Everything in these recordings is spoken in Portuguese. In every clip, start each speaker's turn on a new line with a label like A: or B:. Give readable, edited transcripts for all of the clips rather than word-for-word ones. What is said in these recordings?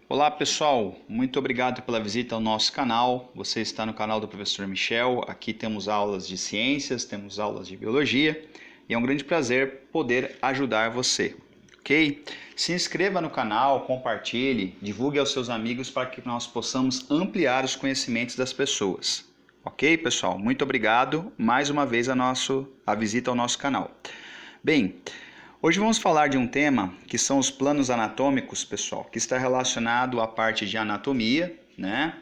A: Olá pessoal, muito obrigado pela visita ao nosso canal. Você está no canal do professor Michel. Aqui temos aulas de ciências, temos aulas de biologia e é um grande prazer poder ajudar você, ok? Se inscreva no canal, compartilhe, divulgue aos seus amigos para que nós possamos ampliar os conhecimentos das pessoas. Ok, pessoal? Muito obrigado mais uma vez a visita ao nosso canal. Bem, hoje vamos falar de um tema que são os planos anatômicos, pessoal, que está relacionado à parte de anatomia, né?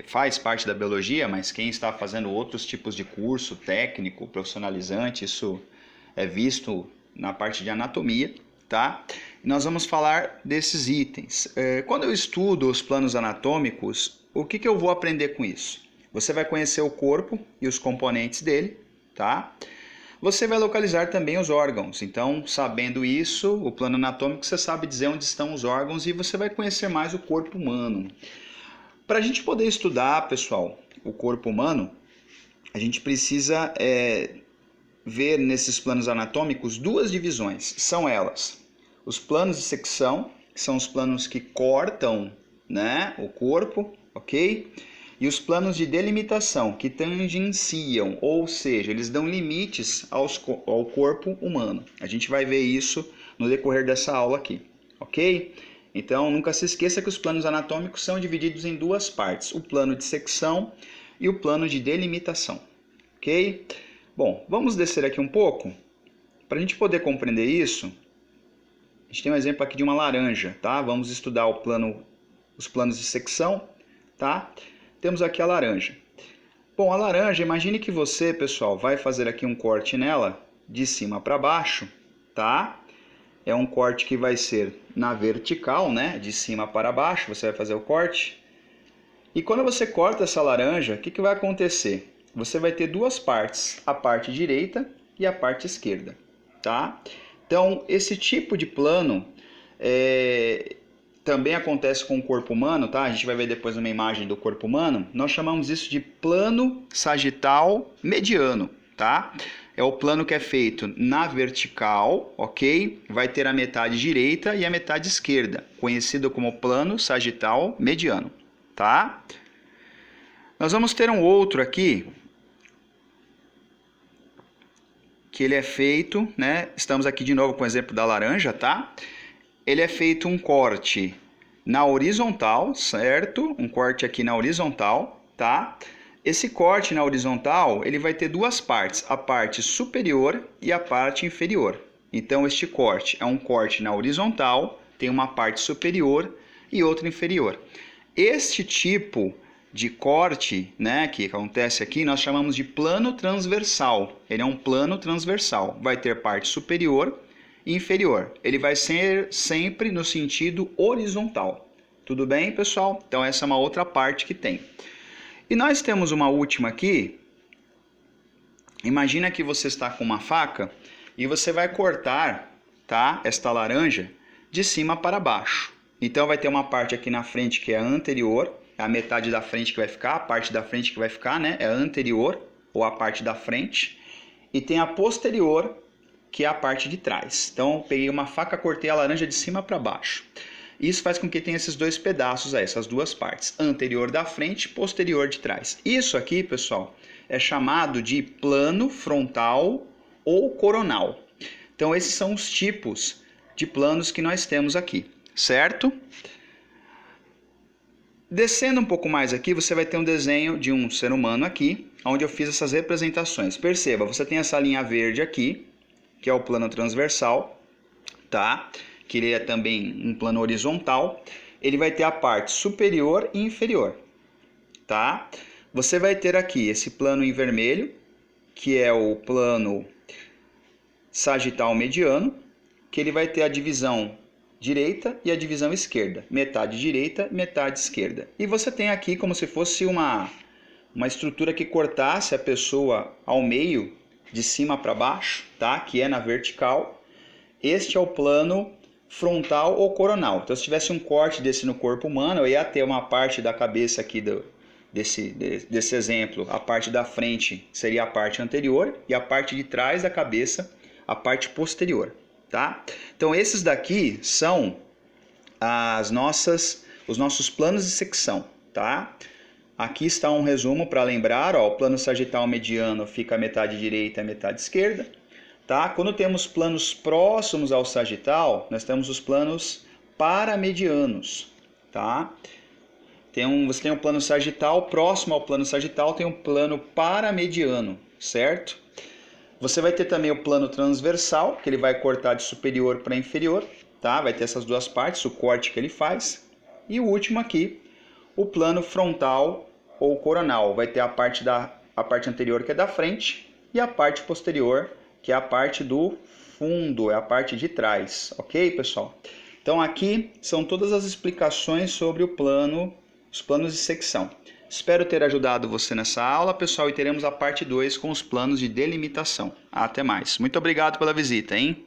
A: Faz parte da biologia, mas quem está fazendo outros tipos de curso técnico, profissionalizante, isso é visto na parte de anatomia, tá? E nós vamos falar desses itens. Quando eu estudo os planos anatômicos, o que eu vou aprender com isso? Você vai conhecer o corpo e os componentes dele, tá? Você vai localizar também os órgãos, então, sabendo isso, o plano anatômico, você sabe dizer onde estão os órgãos e você vai conhecer mais o corpo humano. Para a gente poder estudar, pessoal, o corpo humano, a gente precisa ver nesses planos anatômicos duas divisões. São elas, os planos de secção, que são os planos que cortam, né, o corpo, ok? E os planos de delimitação, que tangenciam, ou seja, eles dão limites ao corpo humano. A gente vai ver isso no decorrer dessa aula aqui, ok? Então, nunca se esqueça que os planos anatômicos são divididos em duas partes, o plano de secção e o plano de delimitação, ok? Bom, vamos descer aqui um pouco. Para a gente poder compreender isso, a gente tem um exemplo aqui de uma laranja, tá? Vamos estudar os planos de secção, tá? Temos aqui a laranja. Bom, a laranja, imagine que você, pessoal, vai fazer aqui um corte nela de cima para baixo, tá? É um corte que vai ser na vertical, né? De cima para baixo, você vai fazer o corte. E quando você corta essa laranja, o que vai acontecer? Você vai ter duas partes, a parte direita e a parte esquerda, tá? Então, esse tipo de plano também acontece com o corpo humano, tá? A gente vai ver depois uma imagem do corpo humano. Nós chamamos isso de plano sagital mediano, tá? É o plano que é feito na vertical, ok? Vai ter a metade direita e a metade esquerda, conhecido como plano sagital mediano, tá? Nós vamos ter um outro aqui, que ele é feito, né? Estamos aqui de novo com o exemplo da laranja, tá? Ele é feito um corte na horizontal, certo? Um corte aqui na horizontal, tá? Esse corte na horizontal, ele vai ter duas partes, a parte superior e a parte inferior. Então, este corte é um corte na horizontal, tem uma parte superior e outra inferior. Este tipo de corte, né, que acontece aqui, nós chamamos de plano transversal. Ele é um plano transversal, vai ter parte superior e inferior. Ele vai ser sempre no sentido horizontal. Tudo bem, pessoal? Então essa é uma outra parte que tem. E nós temos uma última aqui. Imagina que você está com uma faca e você vai cortar, tá, esta laranja de cima para baixo. Então vai ter uma parte aqui na frente que é a anterior, é a metade da frente que vai ficar, a parte da frente que vai ficar, né, é a anterior ou a parte da frente. E tem a posterior, que é a parte de trás. Então, peguei uma faca, cortei a laranja de cima para baixo. Isso faz com que tenha esses dois pedaços aí, essas duas partes, anterior da frente, posterior de trás. Isso aqui, pessoal, é chamado de plano frontal ou coronal. Então, esses são os tipos de planos que nós temos aqui, certo? Descendo um pouco mais aqui, você vai ter um desenho de um ser humano aqui, onde eu fiz essas representações. Perceba, você tem essa linha verde aqui, que é o plano transversal, tá? Que ele é também um plano horizontal. Ele vai ter a parte superior e inferior, tá? Você vai ter aqui esse plano em vermelho, que é o plano sagital mediano, que ele vai ter a divisão direita e a divisão esquerda, metade direita, metade esquerda. E você tem aqui como se fosse uma estrutura que cortasse a pessoa ao meio, de cima para baixo, tá? Que é na vertical. Este é o plano frontal ou coronal. Então, se tivesse um corte desse no corpo humano, eu ia ter uma parte da cabeça aqui desse exemplo, a parte da frente seria a parte anterior e a parte de trás da cabeça, a parte posterior, tá? Então, esses daqui são as nossas os nossos planos de secção, tá? Aqui está um resumo para lembrar, ó, o plano sagital mediano fica a metade direita e a metade esquerda, tá? Quando temos planos próximos ao sagital, nós temos os planos paramedianos, tá? Você tem um plano sagital, próximo ao plano sagital tem um plano paramediano, certo? Você vai ter também o plano transversal, que ele vai cortar de superior para inferior, tá? Vai ter essas duas partes, o corte que ele faz. E o último aqui, o plano frontal ou coronal. Vai ter a parte anterior, que é da frente, e a parte posterior, que é a parte do fundo, é a parte de trás. Ok, pessoal? Então aqui são todas as explicações sobre os planos de secção. Espero ter ajudado você nessa aula, pessoal, e teremos a parte 2 com os planos de delimitação. Até mais. Muito obrigado pela visita, hein?